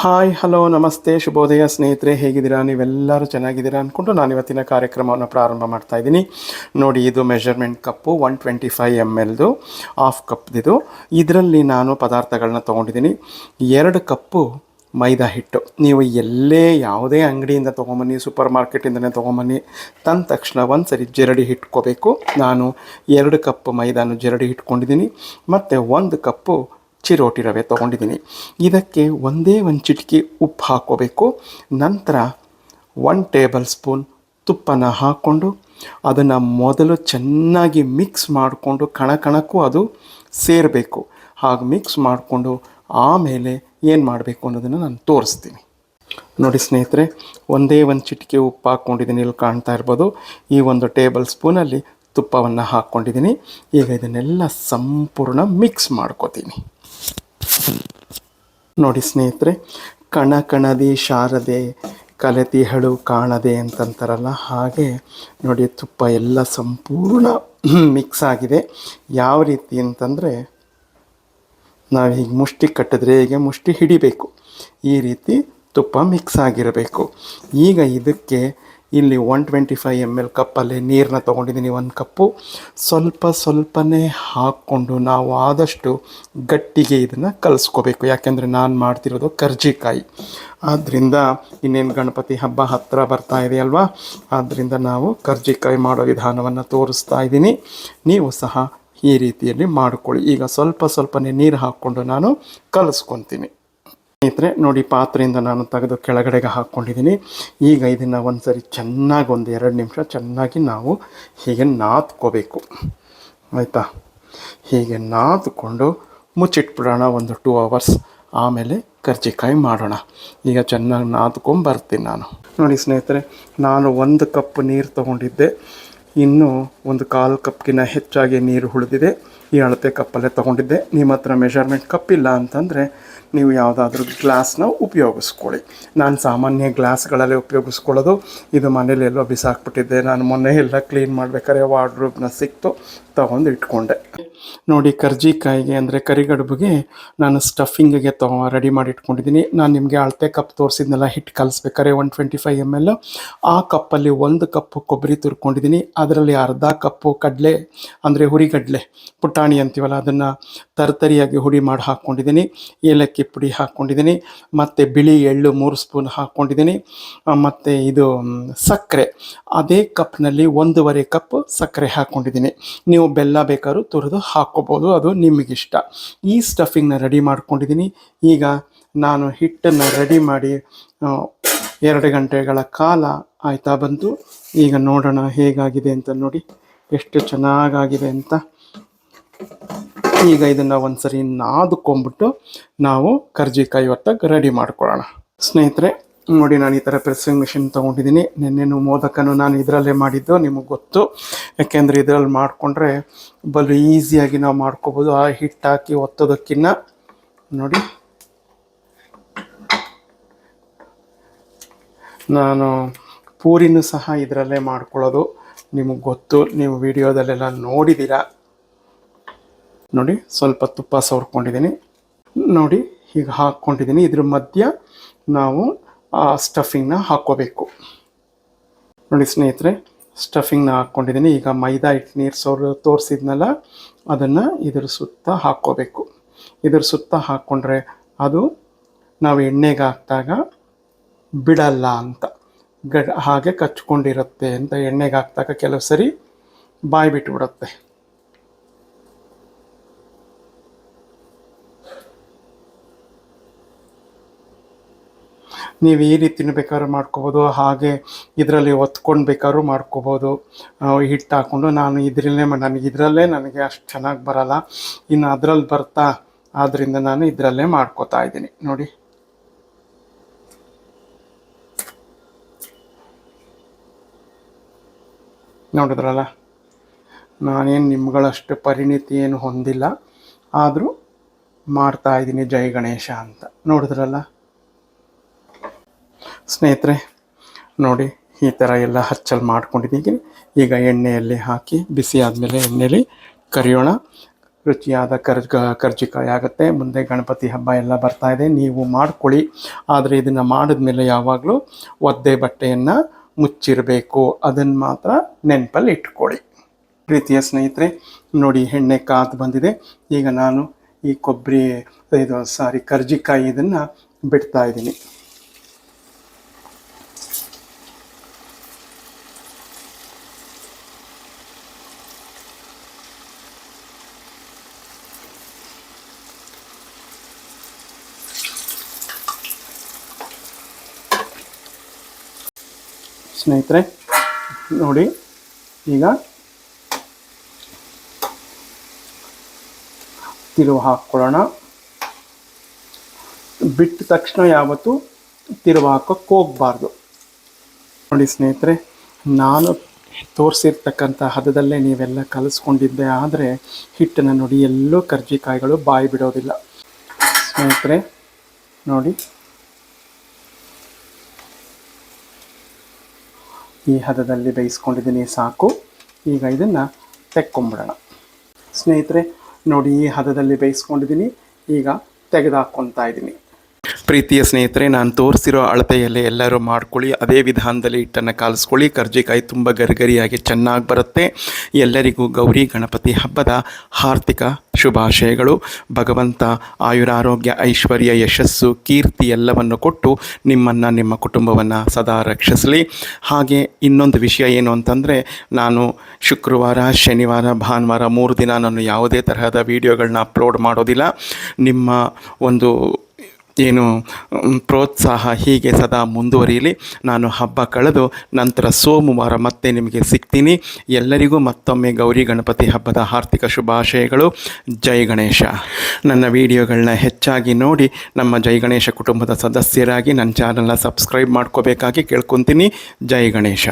Hi hello ನಮಸ್ತೆ ಶುಭೋದಯ ಸ್ನೇಹಿತರೆ, ಹೇಗಿದ್ದೀರಾ? ನೀವೆಲ್ಲರೂ ಚೆನ್ನಾಗಿದ್ದೀರಾ ಅಂದ್ಕೊಂಡು ನಾನು ಇವತ್ತಿನ ಕಾರ್ಯಕ್ರಮವನ್ನು ಪ್ರಾರಂಭ ಮಾಡ್ತಾ ಇದ್ದೀನಿ. ನೋಡಿ, ಇದು ಮೆಷರ್ಮೆಂಟ್ ಕಪ್ಪು 125 ml ಹಾಫ್ ಕಪ್ದಿದು. ಇದರಲ್ಲಿ ನಾನು ಪದಾರ್ಥಗಳನ್ನ ತೊಗೊಂಡಿದ್ದೀನಿ. 2 ಕಪ್ಪು ಮೈದಾ ಹಿಟ್ಟು. ನೀವು ಎಲ್ಲೇ ಯಾವುದೇ ಅಂಗಡಿಯಿಂದ ತೊಗೊಂಬನ್ನಿ, ಸೂಪರ್ ಮಾರ್ಕೆಟಿಂದನೇ ತೊಗೊಂಬನ್ನಿ, ತಂದ ತಕ್ಷಣ ಒಂದು ಸರಿ ಜರಡಿ ಇಟ್ಕೋಬೇಕು. ನಾನು 2 ಕಪ್ ಮೈದಾನು ಜರಡಿ ಇಟ್ಕೊಂಡಿದ್ದೀನಿ. ಮತ್ತು 1 ಕಪ್ಪು ಚಿರೋಟಿ ರವೆ ತೊಗೊಂಡಿದ್ದೀನಿ. ಇದಕ್ಕೆ ಒಂದೇ ಒಂದು ಚಿಟಿಕೆ ಉಪ್ಪು ಹಾಕ್ಕೋಬೇಕು. ನಂತರ 1 ಟೇಬಲ್ ಸ್ಪೂನ್ ತುಪ್ಪನ ಹಾಕ್ಕೊಂಡು ಅದನ್ನು ಮೊದಲು ಚೆನ್ನಾಗಿ ಮಿಕ್ಸ್ ಮಾಡಿಕೊಂಡು ಕಣಕ್ಕೂ ಅದು ಸೇರಬೇಕು. ಹಾಗೆ ಮಿಕ್ಸ್ ಮಾಡಿಕೊಂಡು ಆಮೇಲೆ ಏನು ಮಾಡಬೇಕು ಅನ್ನೋದನ್ನು ನಾನು ತೋರಿಸ್ತೀನಿ. ನೋಡಿ ಸ್ನೇಹಿತರೆ, ಒಂದೇ ಒಂದು ಚಿಟಿಕೆ ಉಪ್ಪು ಹಾಕ್ಕೊಂಡಿದ್ದೀನಿ, ಇಲ್ಲಿ ಕಾಣ್ತಾ ಇರ್ಬೋದು. ಈ 1 ಟೇಬಲ್ ಸ್ಪೂನಲ್ಲಿ ತುಪ್ಪವನ್ನು ಹಾಕ್ಕೊಂಡಿದ್ದೀನಿ. ಈಗ ಇದನ್ನೆಲ್ಲ ಸಂಪೂರ್ಣ ಮಿಕ್ಸ್ ಮಾಡ್ಕೋತೀನಿ. ನೋಡಿ ಸ್ನೇಹಿತರೆ, ಕಣದಿ ಶಾರದೆ ಕಲೆತಿ ಹಳು ಕಾಣದೆ ಅಂತಂತಾರಲ್ಲ, ಹಾಗೆ ನೋಡಿ ತುಪ್ಪ ಎಲ್ಲ ಸಂಪೂರ್ಣ ಮಿಕ್ಸ್ ಆಗಿದೆ. ಯಾವ ರೀತಿ ಅಂತಂದರೆ, ನಾವು ಹೀಗೆ ಮುಷ್ಟಿ ಕಟ್ಟಿದ್ರೆ ಹೀಗೆ ಮುಷ್ಟಿ ಹಿಡಿಬೇಕು, ಈ ರೀತಿ ತುಪ್ಪ ಮಿಕ್ಸ್ ಆಗಿರಬೇಕು. ಈಗ ಇದಕ್ಕೆ ಇಲ್ಲಿ 125 ml ಕಪ್ಪಲ್ಲಿ ನೀರನ್ನ ತೊಗೊಂಡಿದ್ದೀನಿ. 1 ಕಪ್ಪು ಸ್ವಲ್ಪನೇ ಹಾಕ್ಕೊಂಡು ನಾವು ಆದಷ್ಟು ಗಟ್ಟಿಗೆ ಇದನ್ನು ಕಲಿಸ್ಕೋಬೇಕು. ಯಾಕೆಂದರೆ ನಾನು ಮಾಡ್ತಿರೋದು ಕರ್ಜಿಕಾಯಿ. ಆದ್ದರಿಂದ ಇನ್ನೇನು ಗಣಪತಿ ಹಬ್ಬ ಹತ್ತಿರ ಬರ್ತಾ ಇದೆ ಅಲ್ವಾ, ಆದ್ದರಿಂದ ನಾವು ಕರ್ಜಿಕಾಯಿ ಮಾಡೋ ವಿಧಾನವನ್ನು ತೋರಿಸ್ತಾ ಇದ್ದೀನಿ. ನೀವು ಸಹ ಈ ರೀತಿಯಲ್ಲಿ ಮಾಡಿಕೊಳ್ಳಿ. ಈಗ ಸ್ವಲ್ಪನೇ ನೀರು ಹಾಕ್ಕೊಂಡು ನಾನು ಕಲಿಸ್ಕೊತೀನಿ. ಸ್ನೇಹಿತರೆ ನೋಡಿ, ಪಾತ್ರೆಯಿಂದ ನಾನು ತೆಗೆದು ಕೆಳಗಡೆಗೆ ಹಾಕ್ಕೊಂಡಿದ್ದೀನಿ. ಈಗ ಇದನ್ನು ಒಂದು ಸರಿ ಚೆನ್ನಾಗಿ 1-2 ನಿಮಿಷ ಚೆನ್ನಾಗಿ ನಾವು ಹೀಗೆ ನಾದ್ಕೋಬೇಕು. ಆಯಿತಾ? ಹೀಗೆ ನಾದ್ಕೊಂಡು ಮುಚ್ಚಿಟ್ಬಿಡೋಣ 1-2 hours. ಆಮೇಲೆ ಕರ್ಜಿಕಾಯಿ ಮಾಡೋಣ. ಈಗ ಚೆನ್ನಾಗಿ ನಾದ್ಕೊಂಬರ್ತೀನಿ ನಾನು. ನೋಡಿ ಸ್ನೇಹಿತರೆ, ನಾನು 1 ಕಪ್ ನೀರು ತೊಗೊಂಡಿದ್ದೆ. ಇನ್ನೂ 1/4 ಕಪ್ಗಿಂತ ಹೆಚ್ಚಾಗಿ ನೀರು ಉಳಿದಿದೆ. ಈ ಅಳತೆ ಕಪ್ಪಲ್ಲೇ ತೊಗೊಂಡಿದ್ದೆ. ನಿಮ್ಮ ಹತ್ರ ಮೆಷರ್ಮೆಂಟ್ ಕಪ್ ಇಲ್ಲ ಅಂತಂದರೆ ನೀವು ಯಾವುದಾದ್ರೂ ಗ್ಲಾಸ್ನ ಉಪಯೋಗಿಸ್ಕೊಳ್ಳಿ. ನಾನು ಸಾಮಾನ್ಯ ಗ್ಲಾಸ್ಗಳಲ್ಲೇ ಉಪಯೋಗಿಸ್ಕೊಳ್ಳೋದು. ಇದು ಮನೇಲಿ ಎಲ್ಲೋ ಬಿಸಾಕ್ಬಿಟ್ಟಿದ್ದೆ. ನಾನು ಮೊನ್ನೆ ಎಲ್ಲ ಕ್ಲೀನ್ ಮಾಡಬೇಕಾದ್ರೆ ವಾರ್ಡ್ರೋಬ್ನ ಸಿಕ್ತು, ತೊಗೊಂಡು ಇಟ್ಕೊಂಡೆ. ನೋಡಿ, ಕರ್ಜಿಕಾಯಿಗೆ ಅಂದರೆ ಕರಿಗಡುಬಿಗೆ ನಾನು ಸ್ಟಫಿಂಗಿಗೆ ರೆಡಿ ಮಾಡಿ ಇಟ್ಕೊಂಡಿದ್ದೀನಿ. ನಾನು ನಿಮಗೆ ಅಳತೆ ಕಪ್ ತೋರಿಸಿದ್ನೆಲ್ಲ ಹಿಟ್ಟು ಕಲಿಸ್ಬೇಕಾದ್ರೆ 125 ml ಆ ಕಪ್ಪಲ್ಲಿ 1 ಕಪ್ಪು ಕೊಬ್ಬರಿ ತುರ್ಕೊಂಡಿದ್ದೀನಿ. ಅದರಲ್ಲಿ ಅರ್ಧ ಕಪ್ಪು ಕಡಲೆ ಅಂದರೆ ಹುರಿಗಡಲೆ ಪುಟಾಣಿ ಅಂತೀವಲ್ಲ, ಅದನ್ನು ತರ್ತರಿಯಾಗಿ ಹುಡಿ ಮಾಡಿ ಹಾಕ್ಕೊಂಡಿದ್ದೀನಿ. ಏಲಕ್ಕಿ ಪುಡಿ ಹಾಕ್ಕೊಂಡಿದ್ದೀನಿ. ಮತ್ತು ಬಿಳಿ ಎಳ್ಳು 3 ಸ್ಪೂನ್ ಹಾಕ್ಕೊಂಡಿದ್ದೀನಿ. ಮತ್ತು ಇದು ಸಕ್ಕರೆ ಅದೇ ಕಪ್ನಲ್ಲಿ 1.5 ಕಪ್ ಸಕ್ಕರೆ ಹಾಕ್ಕೊಂಡಿದ್ದೀನಿ. ನೀವು ಬೆಲ್ಲ ಬೇಕಾದ್ರೂ ತುರಿದು ಹಾಕ್ಕೋಬೋದು, ಅದು ನಿಮಗಿಷ್ಟ. ಈ ಸ್ಟಫಿಂಗ್ನ ರೆಡಿ ಮಾಡ್ಕೊಂಡಿದ್ದೀನಿ. ಈಗ ನಾನು ಹಿಟ್ಟನ್ನು ರೆಡಿ ಮಾಡಿ 2 ಗಂಟೆಗಳ ಕಾಲ ಆಯ್ತಾ ಬಂತು. ಈಗ ನೋಡೋಣ ಹೇಗಾಗಿದೆ ಅಂತ. ನೋಡಿ ಎಷ್ಟು ಚೆನ್ನಾಗಾಗಿದೆ ಅಂತ. ಈಗ ಇದನ್ನು ಒಂದು ಸರಿ ನಾದ್ಕೊಂಬಿಟ್ಟು ನಾವು ಕರ್ಜಿಕಾಯಿ ಹೊತ್ತಾಗ ರೆಡಿ ಮಾಡ್ಕೊಳ್ಳೋಣ. ಸ್ನೇಹಿತರೆ ನೋಡಿ, ನಾನು ಈ ಥರ ಪ್ರೆಸ್ಸಿಂಗ್ ಮಿಷಿನ್ ತೊಗೊಂಡಿದ್ದೀನಿ. ನೆನ್ನೆನೂ ಮೋದಕನೂ ನಾನು ಇದರಲ್ಲೇ ಮಾಡಿದ್ದು, ನಿಮಗೆ ಗೊತ್ತು. ಯಾಕೆಂದರೆ ಇದರಲ್ಲಿ ಮಾಡಿಕೊಂಡ್ರೆ ಬಲು ಈಸಿಯಾಗಿ ನಾವು ಮಾಡ್ಕೋಬೋದು. ಆ ಹಿಟ್ಟು ಹಾಕಿ ಒತ್ತೋದಕ್ಕಿಂತ ನೋಡಿ, ನಾನು ಪೂರಿನೂ ಸಹ ಇದರಲ್ಲೇ ಮಾಡ್ಕೊಳ್ಳೋದು. ನಿಮಗೆ ಗೊತ್ತು, ನೀವು ವಿಡಿಯೋದಲ್ಲೆಲ್ಲ ನೋಡಿದ್ದೀರಾ. ನೋಡಿ, ಸ್ವಲ್ಪ ತುಪ್ಪ ಸವರ್ಕೊಂಡಿದ್ದೀನಿ. ನೋಡಿ, ಹೀಗೆ ಹಾಕ್ಕೊಂಡಿದ್ದೀನಿ. ಇದ್ರ ಮಧ್ಯ ನಾವು ಆ ಸ್ಟಫಿಂಗ್ನ ಹಾಕ್ಕೋಬೇಕು. ನೋಡಿ ಸ್ನೇಹಿತರೆ, ಸ್ಟಫಿಂಗ್ನ ಹಾಕ್ಕೊಂಡಿದ್ದೀನಿ. ಈಗ ಮೈದಾ ಹಿಟ್ಟು ನೀರು ತೋರಿಸಿದ್ನಲ್ಲ, ಅದನ್ನು ಇದ್ರ ಸುತ್ತ ಹಾಕ್ಕೋಬೇಕು. ಇದ್ರ ಸುತ್ತ ಹಾಕ್ಕೊಂಡ್ರೆ ಅದು ನಾವು ಎಣ್ಣೆಗೆ ಹಾಕಿದಾಗ ಬಿಡಲ್ಲ ಅಂತ, ಹಾಗೆ ಕಚ್ಕೊಂಡಿರುತ್ತೆ ಅಂತ. ಎಣ್ಣೆಗೆ ಹಾಕಿದಾಗ ಕೆಲವು ಸರಿ ಬಾಯಿ ಬಿಟ್ಟುಬಿಡುತ್ತೆ. ನೀವು ಈ ರೀತಿನೂ ಬೇಕಾದ್ರೂ ಮಾಡ್ಕೋಬೋದು, ಹಾಗೆ ಇದರಲ್ಲಿ ಒತ್ಕೊಂಡು ಬೇಕಾದ್ರೂ ಮಾಡ್ಕೋಬೋದು. ಹಿಟ್ಟು ಹಾಕ್ಕೊಂಡು ನಾನು ಇದರಲ್ಲೇ ನನಗೆ ಅಷ್ಟು ಚೆನ್ನಾಗಿ ಬರಲ್ಲ, ಇನ್ನು ಅದರಲ್ಲಿ ಬರ್ತಾ, ಆದ್ದರಿಂದ ನಾನು ಇದರಲ್ಲೇ ಮಾಡ್ಕೋತಾ ಇದ್ದೀನಿ. ನೋಡಿ, ನೋಡಿದ್ರಲ್ಲ, ನಾನೇನು ನಿಮ್ಗಳಷ್ಟು ಪರಿಣಿತಿ ಏನು ಹೊಂದಿಲ್ಲ, ಆದರೂ ಮಾಡ್ತಾಯಿದ್ದೀನಿ ಜೈ ಗಣೇಶ ಅಂತ. ನೋಡಿದ್ರಲ್ಲ ಸ್ನೇಹಿತರೆ, ನೋಡಿ ಈ ಥರ ಎಲ್ಲ ಹಚ್ಚಲ್ಲಿ ಮಾಡ್ಕೊಂಡಿದ್ದೀನಿ. ಈಗ ಎಣ್ಣೆಯಲ್ಲಿ ಹಾಕಿ ಬಿಸಿ ಆದಮೇಲೆ ಎಣ್ಣೆಯಲ್ಲಿ ಕರಿಯೋಣ. ರುಚಿಯಾದ ಕರ್ಜಿಕಾಯಿ ಆಗುತ್ತೆ. ಮುಂದೆ ಗಣಪತಿ ಹಬ್ಬ ಎಲ್ಲ ಬರ್ತಾ ಇದೆ, ನೀವು ಮಾಡ್ಕೊಳ್ಳಿ. ಆದರೆ ಇದನ್ನು ಮಾಡಿದ್ಮೇಲೆ ಯಾವಾಗಲೂ ಒದ್ದೆ ಬಟ್ಟೆಯನ್ನು ಮುಚ್ಚಿರಬೇಕು, ಅದನ್ನು ಮಾತ್ರ ನೆನಪಲ್ಲಿ ಇಟ್ಕೊಳ್ಳಿ. ಪ್ರೀತಿಯ ಸ್ನೇಹಿತರೆ, ನೋಡಿ ಎಣ್ಣೆ ಕಾದು ಬಂದಿದೆ. ಈಗ ನಾನು ಈ ಕರ್ಜಿಕಾಯಿ ಇದನ್ನು ಬಿಡ್ತಾ ಇದ್ದೀನಿ. ಸ್ನೇಹಿತರೆ ನೋಡಿ, ಈಗ ತಿರುವು ಹಾಕ್ಕೊಳ್ಳೋಣ. ಬಿಟ್ಟ ತಕ್ಷಣ ಯಾವತ್ತೂ ತಿರುವು ಹಾಕೋಕ್ಕೆ ಹೋಗಬಾರ್ದು. ನೋಡಿ ಸ್ನೇಹಿತರೆ, ನಾನು ತೋರಿಸಿರ್ತಕ್ಕಂಥ ಹದದಲ್ಲೇ ನೀವೆಲ್ಲ ಕಲಿಸ್ಕೊಂಡಿದ್ದೆ ಆದರೆ ಹಿಟ್ಟನ್ನು ನೋಡಿ, ಎಲ್ಲೂ ಕರ್ಜಿಕಾಯಿಗಳು ಬಾಯಿ ಬಿಡೋದಿಲ್ಲ. ಸ್ನೇಹಿತರೆ ನೋಡಿ, ಈ ಹದದಲ್ಲಿ ಬೇಯಿಸ್ಕೊಂಡಿದ್ದೀನಿ, ಸಾಕು. ಈಗ ಇದನ್ನು ತೆಕ್ಕೊಂಬಿಡೋಣ. ಸ್ನೇಹಿತರೆ ನೋಡಿ, ಈ ಹದದಲ್ಲಿ ಬೇಯಿಸ್ಕೊಂಡಿದ್ದೀನಿ, ಈಗ ತೆಗೆದುಹಾಕ್ಕೊತಾ ಇದ್ದೀನಿ. ಪ್ರೀತಿಯ ಸ್ನೇಹಿತರೆ, ನಾನು ತೋರಿಸಿರೋ ಅಳತೆಯಲ್ಲೇ ಎಲ್ಲರೂ ಮಾಡ್ಕೊಳ್ಳಿ. ಅದೇ ವಿಧಾನದಲ್ಲಿ ಹಿಟ್ಟನ್ನು ಕಲಿಸ್ಕೊಳ್ಳಿ. ಕರ್ಜಿಕಾಯಿ ತುಂಬ ಗರಿಗರಿಯಾಗಿ ಚೆನ್ನಾಗಿ ಬರುತ್ತೆ. ಎಲ್ಲರಿಗೂ ಗೌರಿ ಗಣಪತಿ ಹಬ್ಬದ ಹಾರ್ದಿಕ ಶುಭಾಶಯಗಳು. ಭಗವಂತ ಆಯುರಾರೋಗ್ಯ, ಐಶ್ವರ್ಯ, ಯಶಸ್ಸು, ಕೀರ್ತಿ ಎಲ್ಲವನ್ನು ಕೊಟ್ಟು ನಿಮ್ಮನ್ನು, ನಿಮ್ಮ ಕುಟುಂಬವನ್ನು ಸದಾ ರಕ್ಷಿಸಲಿ. ಹಾಗೆ ಇನ್ನೊಂದು ವಿಷಯ ಏನು ಅಂತಂದರೆ, ನಾನು ಶುಕ್ರವಾರ, ಶನಿವಾರ, ಭಾನುವಾರ 3 ದಿನ ನಾನು ಯಾವುದೇ ತರಹದ ವೀಡಿಯೋಗಳನ್ನ ಅಪ್ಲೋಡ್ ಮಾಡೋದಿಲ್ಲ. ನಿಮ್ಮ ಒಂದು ಪ್ರೋತ್ಸಾಹ ಹೀಗೆ ಸದಾ ಮುಂದುವರಿಯಲಿ. ನಾನು ಹಬ್ಬ ಕಳೆದು ನಂತರ ಸೋಮವಾರ ಮತ್ತೆ ನಿಮಗೆ ಸಿಗ್ತೀನಿ. ಎಲ್ಲರಿಗೂ ಮತ್ತೊಮ್ಮೆ ಗೌರಿ ಗಣಪತಿ ಹಬ್ಬದ ಹಾರ್ದಿಕ ಶುಭಾಶಯಗಳು. ಜೈ ಗಣೇಶ. ನನ್ನ ವಿಡಿಯೋಗಳನ್ನ ಹೆಚ್ಚಾಗಿ ನೋಡಿ ನಮ್ಮ ಜೈ ಗಣೇಶ ಕುಟುಂಬದ ಸದಸ್ಯರಾಗಿ ನನ್ನ ಚಾನಲ್ನ ಸಬ್ಸ್ಕ್ರೈಬ್ ಮಾಡ್ಕೋಬೇಕಾಗಿ ಕೇಳ್ಕೊತೀನಿ. ಜೈ ಗಣೇಶ.